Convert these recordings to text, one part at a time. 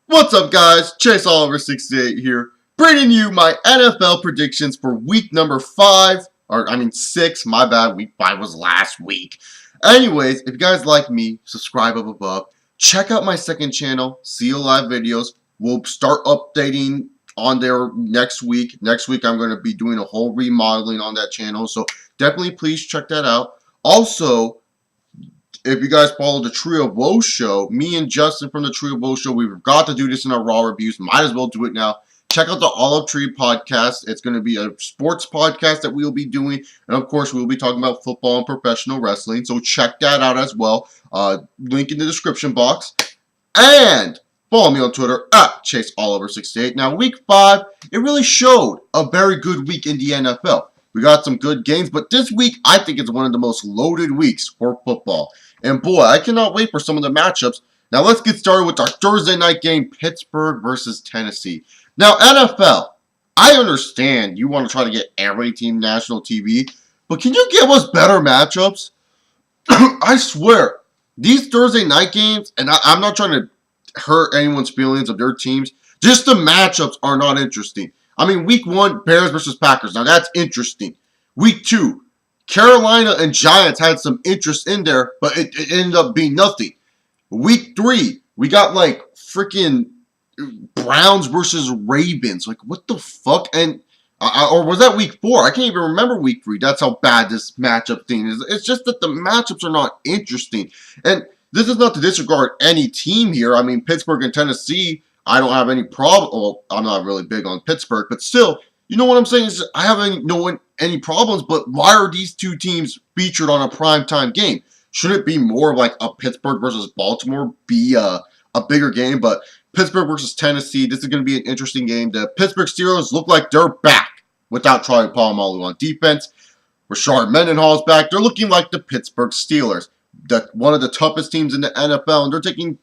What's up, guys? Chase Oliver 68 here, bringing you my NFL predictions for week number 5, or I mean 6, my bad, week 5 was last week. Anyways, if you guys like me, subscribe up above, check out my second channel, See You Live videos. We'll start updating on there next week. Next week I'm going to be doing a whole remodeling on that channel, so definitely please check that out. Also, if you guys follow the Trio of Woe show, me and Justin from the Trio of Woe show, we've got to do this in our Raw reviews. Might as well do it now. Check out the Olive Tree podcast. It's going to be a sports podcast that we'll be doing. And of course, we'll be talking about football and professional wrestling. So check that out as well. Link in the description box. And follow me on Twitter at ChaseOliver68. Now, week 5, it really showed a very good week in the NFL. We got some good games, but this week, I think it's one of the most loaded weeks for football. And boy, I cannot wait for some of the matchups. Now let's get started with our Thursday night game, Pittsburgh versus Tennessee. Now NFL, I understand you want to try to get every team national TV, but can you give us better matchups? I swear, these Thursday night games, and I'm not trying to hurt anyone's feelings of their teams, just the matchups are not interesting. I mean, week 1, Bears versus Packers. Now that's interesting. Week 2, Carolina and Giants had some interest in there, but it ended up being nothing. Week 3, we got like freaking Browns versus Ravens. Like, what the fuck? And or was that week 4? I can't even remember week 3. That's how bad this matchup thing is. It's just that the matchups are not interesting. And this is not to disregard any team here. I mean, Pittsburgh and Tennessee, I don't have any problem. Well, I'm not really big on Pittsburgh, but still, you know what I'm saying? Is I haven't any problems, but why are these two teams featured on a primetime game? Shouldn't it be more of like a Pittsburgh versus Baltimore be a bigger game? But Pittsburgh versus Tennessee, this is going to be an interesting game. The Pittsburgh Steelers look like they're back without Troy Polamalu on defense. Rashard Mendenhall's back. They're looking like the Pittsburgh Steelers, one of the toughest teams in the NFL, and they're taking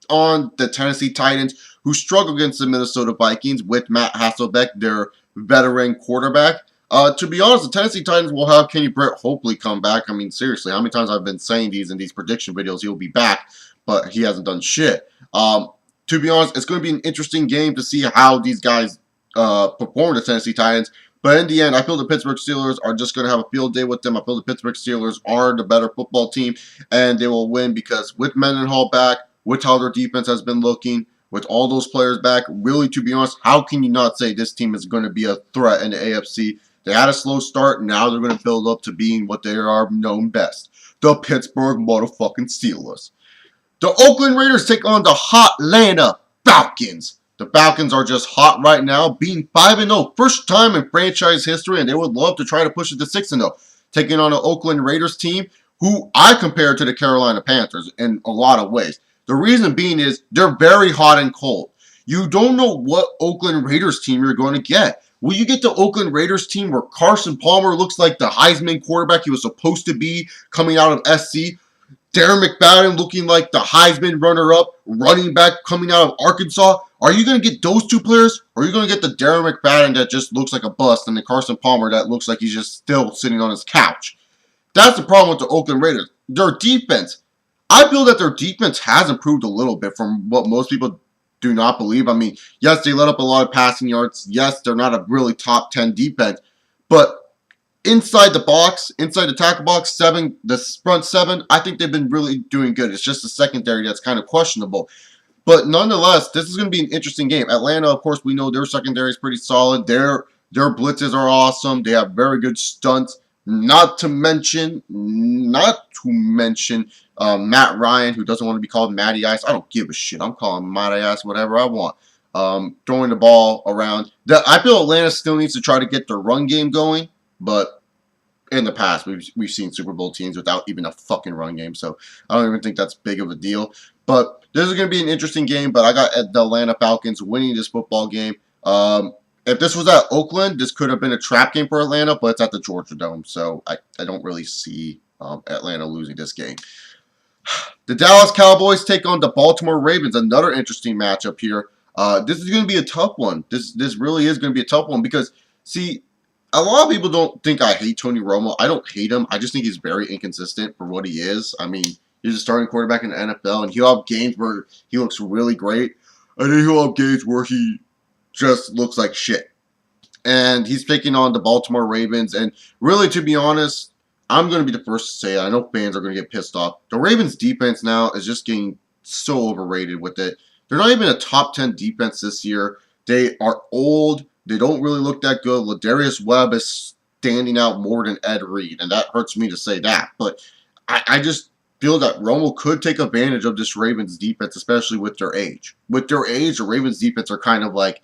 on the Tennessee Titans, who struggle against the Minnesota Vikings with Matt Hasselbeck, their veteran quarterback. To be honest, the Tennessee Titans will have Kenny Britt hopefully come back. I mean, seriously, how many times I've been saying these in these prediction videos, he'll be back, but he hasn't done shit. To be honest, it's going to be an interesting game to see how these guys perform the Tennessee Titans. But in the end, I feel the Pittsburgh Steelers are just going to have a field day with them. I feel the Pittsburgh Steelers are the better football team, and they will win because with Mendenhall back, with how their defense has been looking, with all those players back, really, to be honest, how can you not say this team is going to be a threat in the AFC? They had a slow start. Now they're going to build up to being what they are known best, the Pittsburgh motherfucking Steelers. The Oakland Raiders take on the hot Atlanta Falcons. The Falcons are just hot right now, being 5-0, first time in franchise history, and they would love to try to push it to 6-0, taking on an Oakland Raiders team who I compare to the Carolina Panthers in a lot of ways. The reason being is they're very hot and cold. You don't know what Oakland Raiders team you're going to get. Will you get the Oakland Raiders team where Carson Palmer looks like the Heisman quarterback he was supposed to be coming out of SC? Darren McFadden looking like the Heisman runner-up, running back coming out of Arkansas? Are you going to get those two players? Or are you going to get the Darren McFadden that just looks like a bust and the Carson Palmer that looks like he's just still sitting on his couch? That's the problem with the Oakland Raiders. Their defense. I feel that their defense has improved a little bit from what most people do not believe. I mean, yes, they let up a lot of passing yards. Yes, they're not a really top 10 defense. But inside the box, inside the tackle box, the front 7, I think they've been really doing good. It's just the secondary that's kind of questionable. But nonetheless, this is going to be an interesting game. Atlanta, of course, we know their secondary is pretty solid. Their blitzes are awesome. They have very good stunts. Not to mention Matt Ryan, who doesn't want to be called Matty Ice. I don't give a shit. I'm calling Matty Ice whatever I want. Throwing the ball around. I feel Atlanta still needs to try to get their run game going, but in the past, we've seen Super Bowl teams without even a fucking run game, so I don't even think that's big of a deal. But this is going to be an interesting game, but I got the Atlanta Falcons winning this football game. If this was at Oakland, this could have been a trap game for Atlanta, but it's at the Georgia Dome, so I don't really see Atlanta losing this game. The Dallas Cowboys take on the Baltimore Ravens, another interesting matchup here. This is going to be a tough one. This really is going to be a tough one because, see, a lot of people don't think I hate Tony Romo. I don't hate him. I just think he's very inconsistent for what he is. I mean, he's a starting quarterback in the NFL, and he'll have games where he looks really great. and then he'll have games where he just looks like shit. And he's taking on the Baltimore Ravens. And really, to be honest, I'm going to be the first to say it. I know fans are going to get pissed off. The Ravens' defense now is just getting so overrated with it. They're not even a top 10 defense this year. They are old. They don't really look that good. Ladarius Webb is standing out more than Ed Reed, and that hurts me to say that. But I just feel that Romo could take advantage of this Ravens defense, especially with their age. With their age, the Ravens defense are kind of like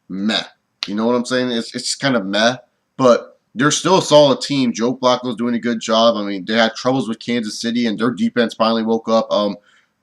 meh. You know what I'm saying? It's kind of meh, but they're still a solid team. Joe Flacco's doing a good job. I mean, they had troubles with Kansas City, and their defense finally woke up.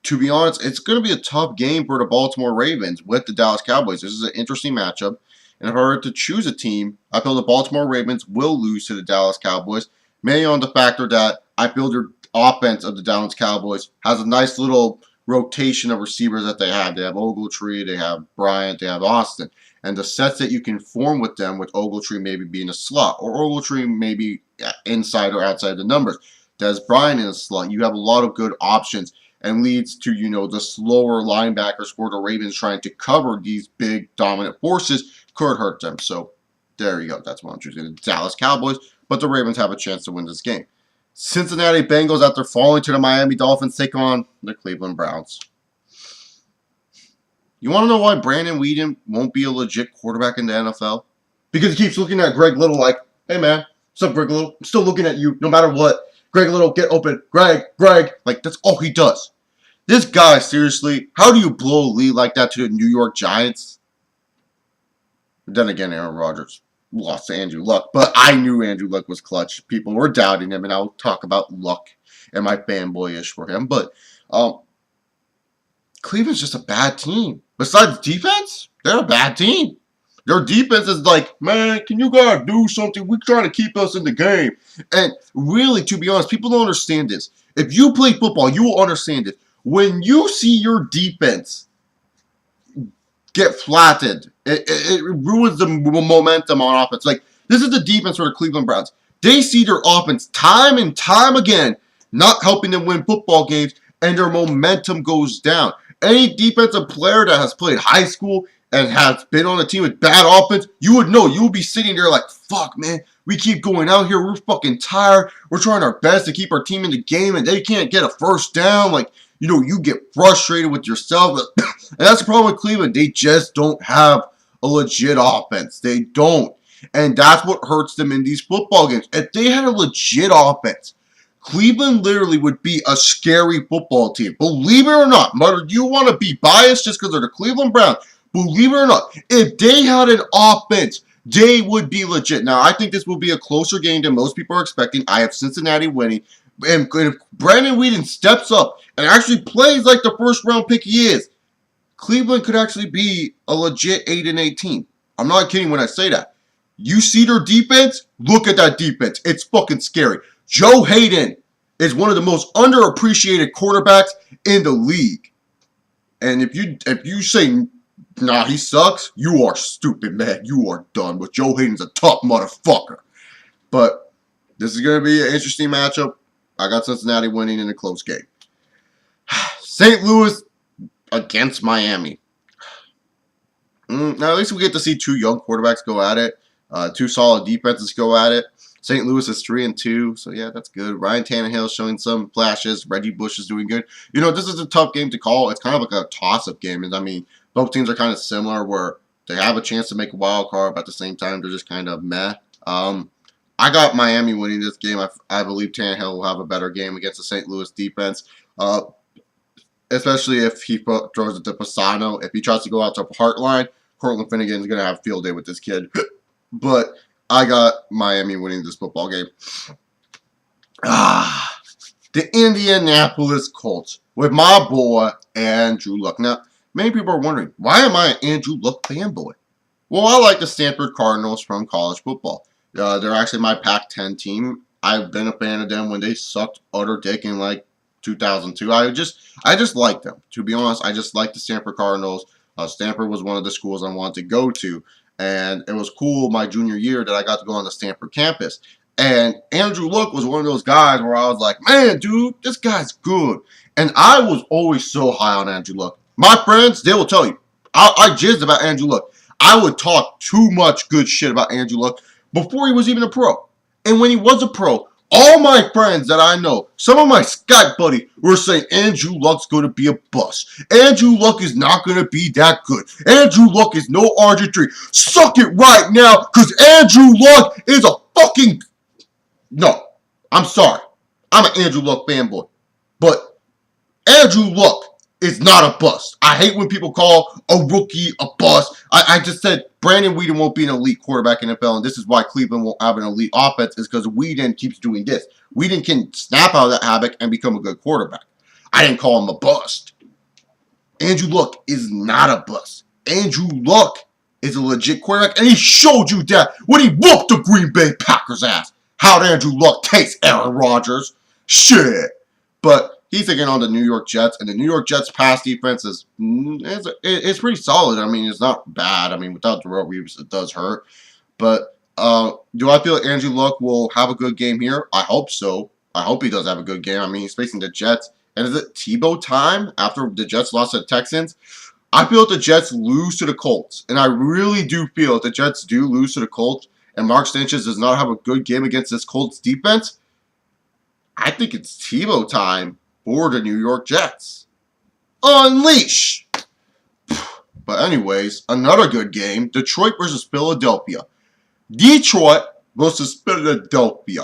To be honest, it's going to be a tough game for the Baltimore Ravens with the Dallas Cowboys. This is an interesting matchup. And if I were to choose a team, I feel the Baltimore Ravens will lose to the Dallas Cowboys, mainly on the factor that I feel their offense of the Dallas Cowboys has a nice little rotation of receivers that they have. They have Ogletree, they have Bryant, they have Austin. And the sets that you can form with them, with Ogletree maybe being a slot, or Ogletree maybe inside or outside the numbers. Des Bryant in a slot. You have a lot of good options, and leads to, the slower linebackers for the Ravens trying to cover these big dominant forces could hurt them. So there you go. That's what I'm choosing. The Dallas Cowboys, but the Ravens have a chance to win this game. Cincinnati Bengals, after falling to the Miami Dolphins, take on the Cleveland Browns. You want to know why Brandon Weeden won't be a legit quarterback in the NFL? Because he keeps looking at Greg Little like, hey man, what's up Greg Little? I'm still looking at you no matter what. Greg Little, get open. Greg. Like, that's all he does. This guy, seriously, how do you blow a lead like that to the New York Giants? But then again, Aaron Rodgers lost to Andrew Luck. But I knew Andrew Luck was clutch. People were doubting him, and I'll talk about Luck and my fanboyish for him. But Cleveland's just a bad team. Besides defense, they're a bad team. Their defense is like, man, can you guys do something? We're trying to keep us in the game. And really, to be honest, people don't understand this. If you play football, you will understand it. When you see your defense get flattened, it ruins the momentum on offense. Like, this is the defense for the Cleveland Browns. They see their offense time and time again not helping them win football games, and their momentum goes down. Any defensive player that has played high school and has been on a team with bad offense, you would know. You would be sitting there like, fuck, man. We keep going out here. We're fucking tired. We're trying our best to keep our team in the game, and they can't get a first down. Like, you get frustrated with yourself. And that's the problem with Cleveland. They just don't have a legit offense. They don't. And that's what hurts them in these football games. If they had a legit offense, Cleveland literally would be a scary football team. Believe it or not, whether you want to be biased just because they're the Cleveland Browns, believe it or not, if they had an offense, they would be legit. Now, I think this will be a closer game than most people are expecting. I have Cincinnati winning. And if Brandon Weeden steps up and actually plays like the first-round pick he is, Cleveland could actually be a legit 8-8 team. I'm not kidding when I say that. You see their defense? Look at that defense. It's fucking scary. Joe Hayden is one of the most underappreciated quarterbacks in the league. And if you say, nah, he sucks, you are stupid, man. You are done. But Joe Hayden's a tough motherfucker. But this is going to be an interesting matchup. I got Cincinnati winning in a close game. St. Louis against Miami. Now, at least we get to see two young quarterbacks go at it. Two solid defenses go at it. St. Louis is 3-2, so yeah, that's good. Ryan Tannehill showing some flashes. Reggie Bush is doing good. This is a tough game to call. It's kind of like a toss-up game. And I mean, both teams are kind of similar where they have a chance to make a wild card, but at the same time, they're just kind of meh. I got Miami winning this game. I believe Tannehill will have a better game against the St. Louis defense, especially if he throws it to Pisano. If he tries to go out to Heartline, Cortland Finnegan is going to have a field day with this kid. But I got Miami winning this football game. The Indianapolis Colts with my boy, Andrew Luck. Now, many people are wondering, why am I an Andrew Luck fanboy? Well, I like the Stanford Cardinals from college football. They're actually my Pac-10 team. I've been a fan of them when they sucked utter dick in like 2002. I just like them. To be honest, I just like the Stanford Cardinals. Stanford was one of the schools I wanted to go to. And it was cool my junior year that I got to go on the Stanford campus. And Andrew Luck was one of those guys where I was like, man, dude, this guy's good. And I was always so high on Andrew Luck. My friends, they will tell you, I jizzed about Andrew Luck. I would talk too much good shit about Andrew Luck before he was even a pro. And when he was a pro, all my friends that I know, some of my Skype buddies were saying Andrew Luck's going to be a bust. Andrew Luck is not going to be that good. Andrew Luck is no RG3. Suck it right now, because Andrew Luck is a fucking... No, I'm sorry. I'm an Andrew Luck fanboy. But Andrew Luck is not a bust. I hate when people call a rookie a bust. I just said Brandon Weeden won't be an elite quarterback in the NFL, and this is why Cleveland won't have an elite offense, is because Weeden keeps doing this. Weeden can snap out of that habit and become a good quarterback. I didn't call him a bust. Andrew Luck is not a bust. Andrew Luck is a legit quarterback, and he showed you that when he whooped the Green Bay Packers' ass. How'd Andrew Luck taste, Aaron Rodgers? Shit. But he's taking on the New York Jets, and the New York Jets' pass defense is it's pretty solid. I mean, it's not bad. I mean, without Darrelle Reeves, it does hurt. But do I feel like Andrew Luck will have a good game here? I hope so. I hope he does have a good game. I mean, he's facing the Jets. And is it Tebow time after the Jets lost to the Texans? I feel that the Jets lose to the Colts. And I really do feel that the Jets do lose to the Colts, and Mark Sanchez does not have a good game against this Colts defense. I think it's Tebow time for the New York Jets. Unleash! But anyways, another good game. Detroit versus Philadelphia. Detroit versus Philadelphia.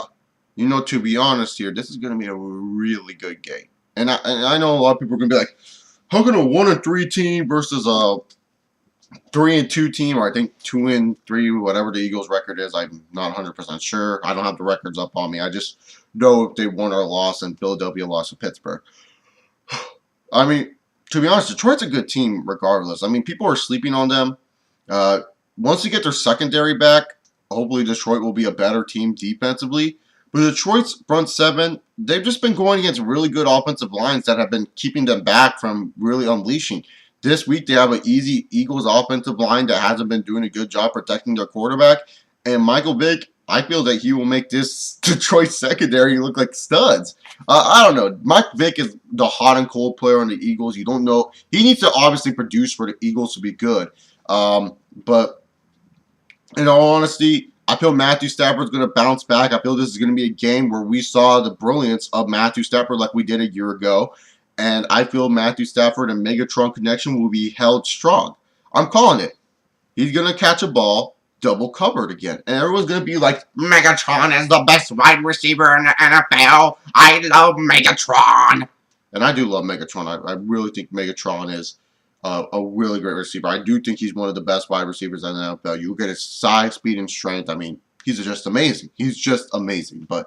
You know, to be honest here, this is going to be a really good game. And I know a lot of people are going to be like, how can a 1-3 team versus a 3-2 team, or I think 2-3, whatever the Eagles' record is, I'm not 100% sure. I don't have the records up on me. I just know if they won or lost, and Philadelphia lost to Pittsburgh. I mean, to be honest, Detroit's a good team regardless. I mean, people are sleeping on them. Once they get their secondary back, hopefully Detroit will be a better team defensively. But Detroit's front seven, they've just been going against really good offensive lines that have been keeping them back from really unleashing. This week, they have an easy Eagles offensive line that hasn't been doing a good job protecting their quarterback. And Michael Vick, I feel that he will make this Detroit secondary look like studs. I don't know. Mike Vick is the hot and cold player on the Eagles. You don't know. He needs to obviously produce for the Eagles to be good. But in all honesty, I feel Matthew Stafford's going to bounce back. I feel this is going to be a game where we saw the brilliance of Matthew Stafford like we did a year ago. And I feel Matthew Stafford and Megatron connection will be held strong. I'm calling it. He's going to catch a ball double covered again. And everyone's going to be like, Megatron is the best wide receiver in the NFL. I love Megatron. And I do love Megatron. I really think Megatron is a really great receiver. I do think he's one of the best wide receivers in the NFL. You look at his size, speed, and strength. I mean, he's just amazing. He's just amazing. But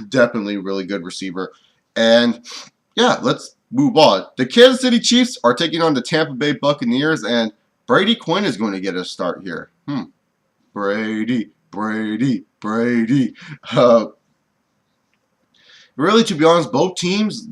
definitely a really good receiver. And yeah, let's move on. The Kansas City Chiefs are taking on the Tampa Bay Buccaneers, and Brady Quinn is going to get a start here. Brady. Really, to be honest, both teams'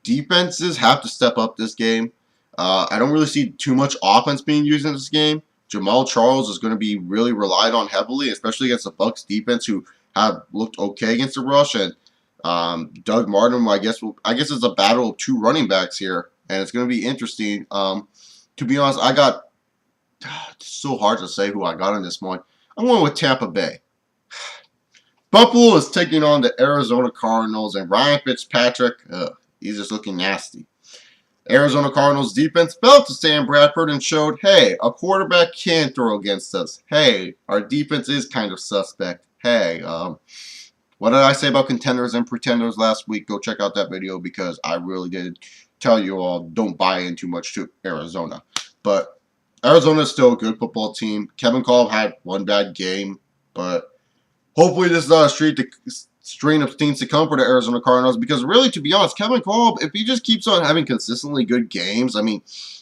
defenses have to step up this game. I don't really see too much offense being used in this game. Jamal Charles is going to be really relied on heavily, especially against the Bucs defense, who have looked okay against the rush. And Doug Martin, I guess it's a battle of two running backs here, and it's going to be interesting. To be honest, it's so hard to say who I got in this one. I'm going with Tampa Bay. Buffalo is taking on the Arizona Cardinals, and Ryan Fitzpatrick, he's just looking nasty. Arizona Cardinals defense fell to Sam Bradford and showed, hey, a quarterback can throw against us. Hey, our defense is kind of suspect. Hey, what did I say about contenders and pretenders last week? Go check out that video, because I really did tell you all, don't buy in too much to Arizona. But Arizona is still a good football team. Kevin Kolb had one bad game, but hopefully this is not a string of things to come for the Arizona Cardinals, because really, to be honest, Kevin Kolb, if he just keeps on having consistently good games, I mean,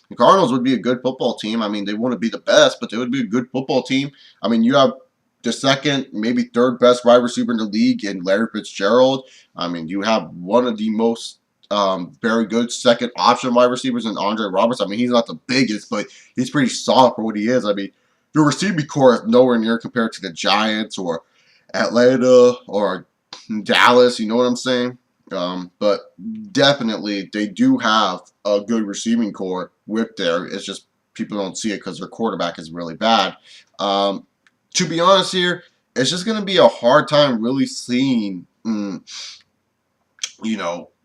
the Cardinals would be a good football team. I mean, they wouldn't be the best, but they would be a good football team. I mean, you have the second, maybe third best wide receiver in the league in Larry Fitzgerald. I mean, you have one of the most very good second option wide receivers in Andre Roberts. I mean, he's not the biggest, but he's pretty solid for what he is. I mean, your receiving core is nowhere near compared to the Giants or Atlanta or Dallas. You know what I'm saying? But definitely they do have a good receiving core with there. It's just people don't see it because their quarterback is really bad. Um, to be honest here, it's just going to be a hard time really seeing,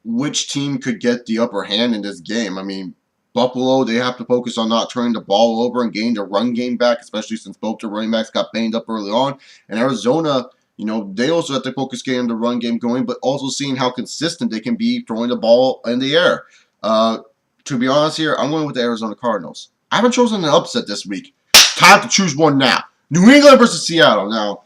which team could get the upper hand in this game. I mean, Buffalo, they have to focus on not turning the ball over and getting the run game back, especially since both the running backs got banged up early on. And Arizona, they also have to focus getting the run game going, but also seeing how consistent they can be throwing the ball in the air. To be honest here, I'm going with the Arizona Cardinals. I haven't chosen an upset this week. Time to choose one now. New England versus Seattle. Now,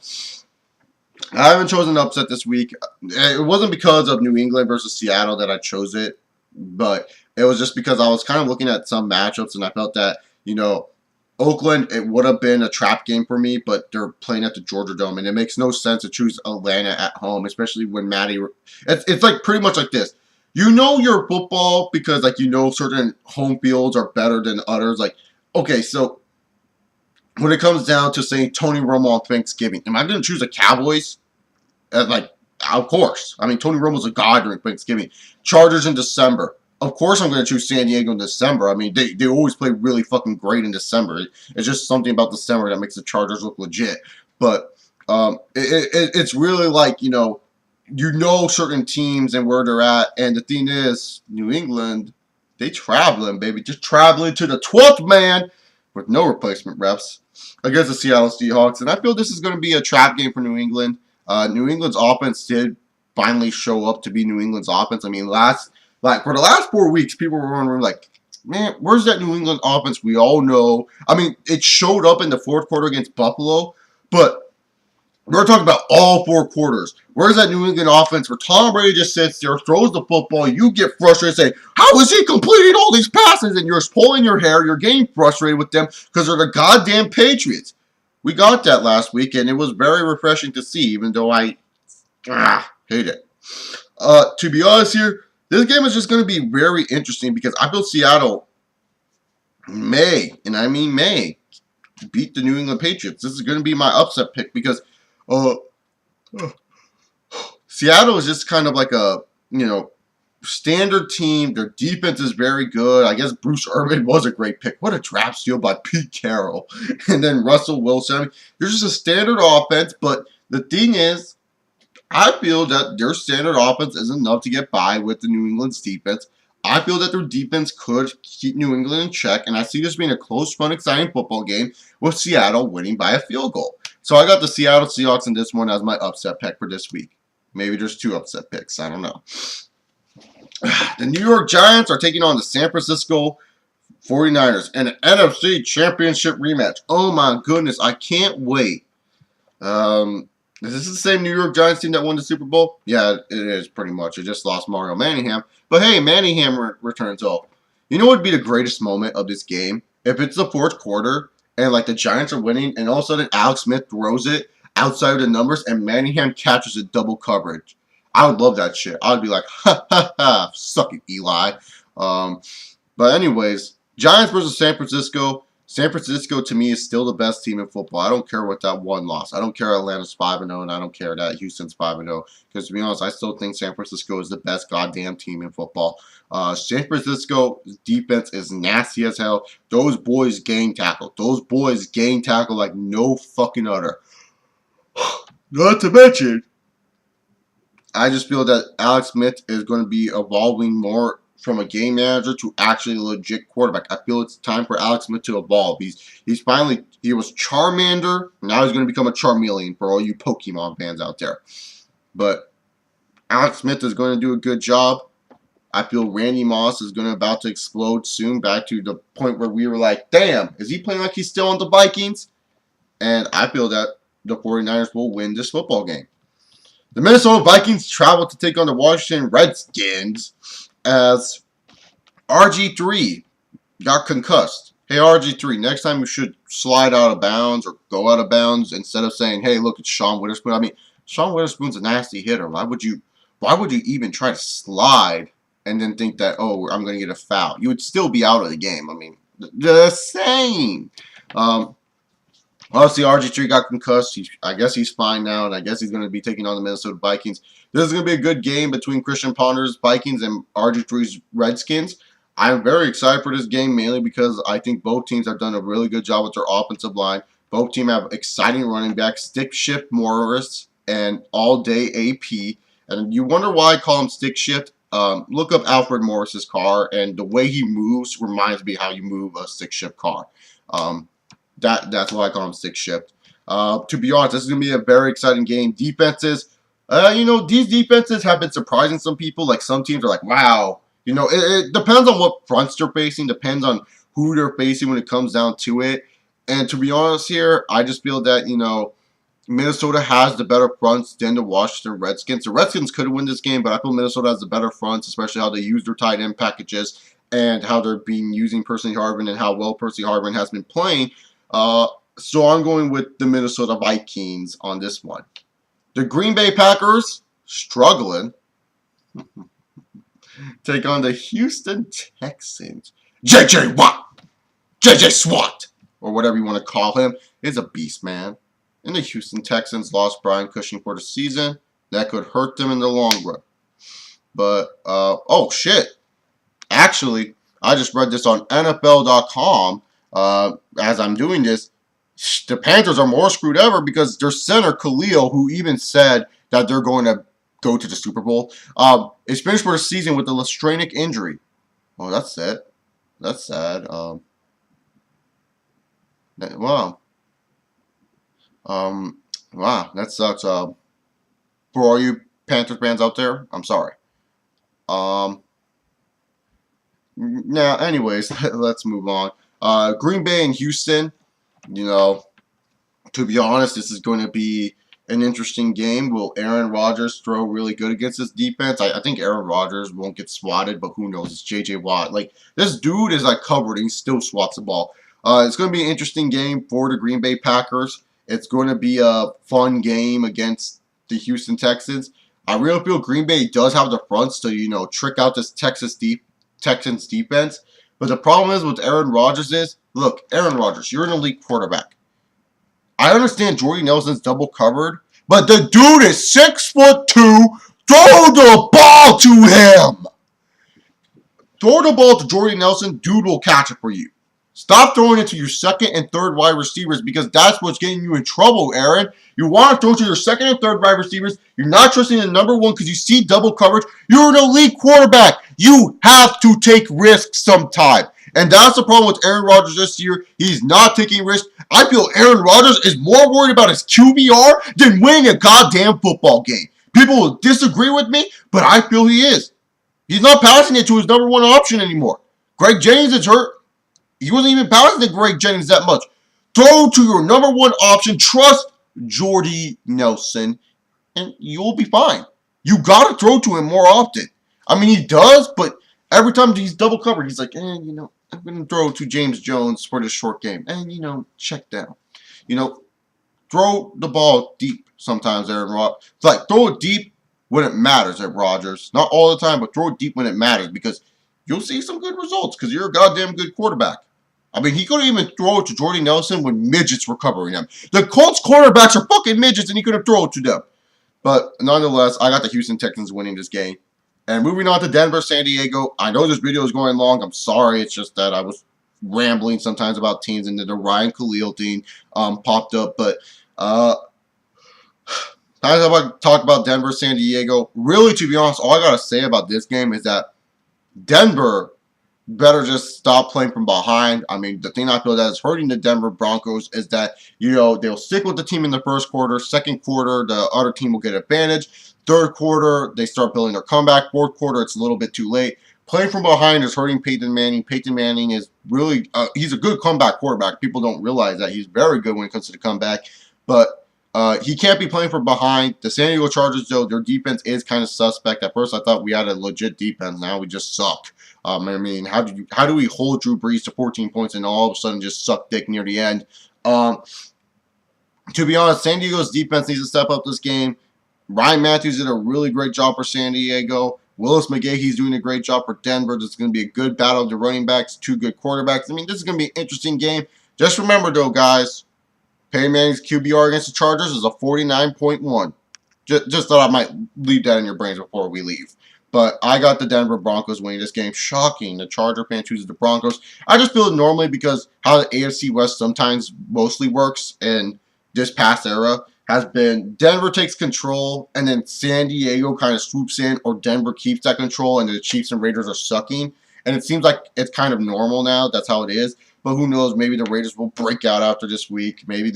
I haven't chosen an upset this week. It wasn't because of New England versus Seattle that I chose it, but it was just because I was kind of looking at some matchups and I felt that, Oakland, it would have been a trap game for me, but they're playing at the Georgia Dome, and it makes no sense to choose Atlanta at home, especially when Matty. It's like pretty much like this. You know your football because certain home fields are better than others. Like, okay, so when it comes down to saying Tony Romo on Thanksgiving, am I going to choose the Cowboys? Of course. I mean, Tony Romo's a god during Thanksgiving. Chargers in December. Of course I'm going to choose San Diego in December. I mean, they always play really fucking great in December. It's just something about December that makes the Chargers look legit. But it's really like, certain teams and where they're at. And the thing is, New England, they traveling, baby. Just traveling to the 12th man with no replacement refs against the Seattle Seahawks. And I feel this is going to be a trap game for New England. New England's offense did finally show up to be New England's offense. I mean, for the last 4 weeks, people were wondering, like, man, where's that New England offense we all know? I mean, it showed up in the fourth quarter against Buffalo, but we're talking about all 4 quarters. Where's that New England offense where Tom Brady just sits there, throws the football, you get frustrated, say, how is he completing all these passes? And you're pulling your hair, you're getting frustrated with them because they're the goddamn Patriots. We got that last week, and it was very refreshing to see, even though I hate it. To be honest here, this game is just going to be very interesting because I feel Seattle may, and I mean may, beat the New England Patriots. This is going to be my upset pick because Seattle is just kind of like a, standard team. Their defense is very good. I guess Bruce Irvin was a great pick. What a draft steal by Pete Carroll. And then Russell Wilson. I mean, they're just a standard offense, but the thing is, I feel that their standard offense is enough to get by with the New England's defense. I feel that their defense could keep New England in check, and I see this being a close, fun, exciting football game with Seattle winning by a field goal. So I got the Seattle Seahawks in this one as my upset pick for this week. Maybe there's 2 upset picks. I don't know. The New York Giants are taking on the San Francisco 49ers in an NFC Championship rematch. Oh my goodness, I can't wait. Is this the same New York Giants team that won the Super Bowl? Yeah, it is pretty much. It just lost Mario Manningham. But hey, Manningham returns off. You know what would be the greatest moment of this game? If it's the fourth quarter and the Giants are winning and all of a sudden Alex Smith throws it outside of the numbers and Manningham catches it double coverage. I would love that shit. I would be like, ha ha ha, suck it, Eli. But anyways, Giants versus San Francisco. San Francisco, to me, is still the best team in football. I don't care what that one loss. I don't care Atlanta's 5-0, and I don't care that Houston's 5-0. Because, to be honest, I still think San Francisco is the best goddamn team in football. San Francisco's defense is nasty as hell. Those boys gang tackle. Those boys gang tackle like no fucking other. Not to mention, I just feel that Alex Smith is going to be evolving more from a game manager to actually a legit quarterback. I feel it's time for Alex Smith to evolve. He was Charmander, now he's going to become a Charmeleon for all you Pokemon fans out there. But Alex Smith is going to do a good job. I feel Randy Moss is about to explode soon, back to the point where we were like, damn, is he playing like he's still on the Vikings? And I feel that the 49ers will win this football game. The Minnesota Vikings travel to take on the Washington Redskins as RG3 got concussed. Hey, RG3, next time you should slide out of bounds or go out of bounds instead of saying, hey, look, it's Sean Witherspoon. I mean, Sean Witherspoon's a nasty hitter. Why would you even try to slide and then think that, oh, I'm going to get a foul? You would still be out of the game. I mean, the same. Obviously, RG3 got concussed. I guess he's fine now, and I guess he's going to be taking on the Minnesota Vikings. This is going to be a good game between Christian Ponder's Vikings and RG3's Redskins. I'm very excited for this game, mainly because I think both teams have done a really good job with their offensive line. Both teams have exciting running backs, stick shift Morris and all day AP. And you wonder why I call him stick shift. Look up Alfred Morris's car, and the way he moves reminds me how you move a stick shift car. That's why I call him stick shift. To be honest, this is going to be a very exciting game. Defenses, these defenses have been surprising some people. Like, some teams are like, wow. It depends on what fronts they're facing. Depends on who they're facing when it comes down to it. And to be honest here, I just feel that, Minnesota has the better fronts than the Washington Redskins. The Redskins could win this game, but I feel Minnesota has the better fronts, especially how they use their tight end packages and how they're using Percy Harvin and how well Percy Harvin has been playing. So I'm going with the Minnesota Vikings on this one. The Green Bay Packers, struggling, take on the Houston Texans. J.J. Watt, J.J. SWAT, or whatever you want to call him, is a beast, man. And the Houston Texans lost Brian Cushing for the season. That could hurt them in the long run. But, oh, shit. Actually, I just read this on NFL.com. As I'm doing this, the Panthers are more screwed ever because their center, Khalil, who even said that they're going to go to the Super Bowl, is finished for the season with a Lystranic injury. Oh, that's it. That's sad. Wow. Wow, that sucks. For all you Panthers fans out there, I'm sorry. Now, anyways, let's move on. Green Bay and Houston, to be honest, this is going to be an interesting game. Will Aaron Rodgers throw really good against this defense? I think Aaron Rodgers won't get swatted, but who knows? It's J.J. Watt. Like, this dude is covered, and he still swats the ball. It's going to be an interesting game for the Green Bay Packers. It's going to be a fun game against the Houston Texans. I really feel Green Bay does have the fronts to, trick out this Texans defense. But the problem is with Aaron Rodgers is, look, Aaron Rodgers, you're an elite quarterback. I understand Jordy Nelson's double covered, but the dude is 6'2". Throw the ball to him. Throw the ball to Jordy Nelson. Dude will catch it for you. Stop throwing it to your second and third wide receivers because that's what's getting you in trouble, Aaron. You want to throw to your second and third wide receivers. You're not trusting the number one because you see double coverage. You're an elite quarterback. You have to take risks sometime. And that's the problem with Aaron Rodgers this year. He's not taking risks. I feel Aaron Rodgers is more worried about his QBR than winning a goddamn football game. People will disagree with me, but I feel he is. He's not passing it to his number one option anymore. Greg Jennings is hurt. He wasn't even passing to Greg Jennings that much. Throw to your number one option. Trust Jordy Nelson, and you'll be fine. You got to throw to him more often. I mean, he does, but every time he's double covered, he's like, I'm going to throw to James Jones for this short game. And, check down. Throw the ball deep sometimes, Aaron Rodgers. It's like, throw it deep when it matters at Rodgers. Not all the time, but throw it deep when it matters because you'll see some good results because you're a goddamn good quarterback. I mean, he couldn't even throw it to Jordy Nelson when midgets were covering him. The Colts cornerbacks are fucking midgets, and he couldn't throw it to them. But nonetheless, I got the Houston Texans winning this game. And moving on to Denver, San Diego. I know this video is going long. I'm sorry. It's just that I was rambling sometimes about teams, and then the Ryan Khalil thing popped up. But I talk about Denver, San Diego. Really, to be honest, all I got to say about this game is that Denver better just stop playing from behind. I mean, the thing I feel that is hurting the Denver Broncos is that, they'll stick with the team in the first quarter. Second quarter, the other team will get advantage. Third quarter, they start building their comeback. Fourth quarter, it's a little bit too late. Playing from behind is hurting Peyton Manning. Peyton Manning is really, he's a good comeback quarterback. People don't realize that. He's very good when it comes to the comeback. But he can't be playing from behind. The San Diego Chargers, though, their defense is kind of suspect. At first, I thought we had a legit defense. Now we just suck. I mean, how do we hold Drew Brees to 14 points and all of a sudden just suck dick near the end? To be honest, San Diego's defense needs to step up this game. Ryan Matthews did a really great job for San Diego. Willis McGahee's doing a great job for Denver. This is going to be a good battle of the running backs, two good quarterbacks. I mean, this is going to be an interesting game. Just remember, though, guys, Peyton Manning's QBR against the Chargers is a 49.1. Just thought I might leave that in your brains before we leave. But I got the Denver Broncos winning this game. Shocking. The Charger fan chooses the Broncos. I just feel it normally because how the AFC West sometimes mostly works in this past era has been Denver takes control and then San Diego kind of swoops in, or Denver keeps that control and the Chiefs and Raiders are sucking. And it seems like it's kind of normal now. That's how it is. But who knows? Maybe the Raiders will break out after this week. Maybe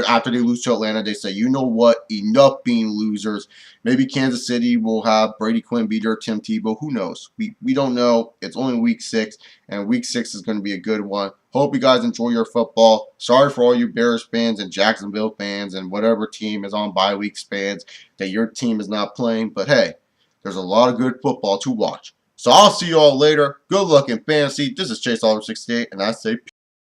after they lose to Atlanta, they say, you know what? Enough being losers. Maybe Kansas City will have Brady Quinn be their Tim Tebow. Who knows? We don't know. It's only week 6, and week 6 is going to be a good one. Hope you guys enjoy your football. Sorry for all you Bears fans and Jacksonville fans and whatever team is on bye weeks fans that your team is not playing. But hey, there's a lot of good football to watch. So I'll see you all later. Good luck in fantasy. This is Chase Oliver 68, and I say peace.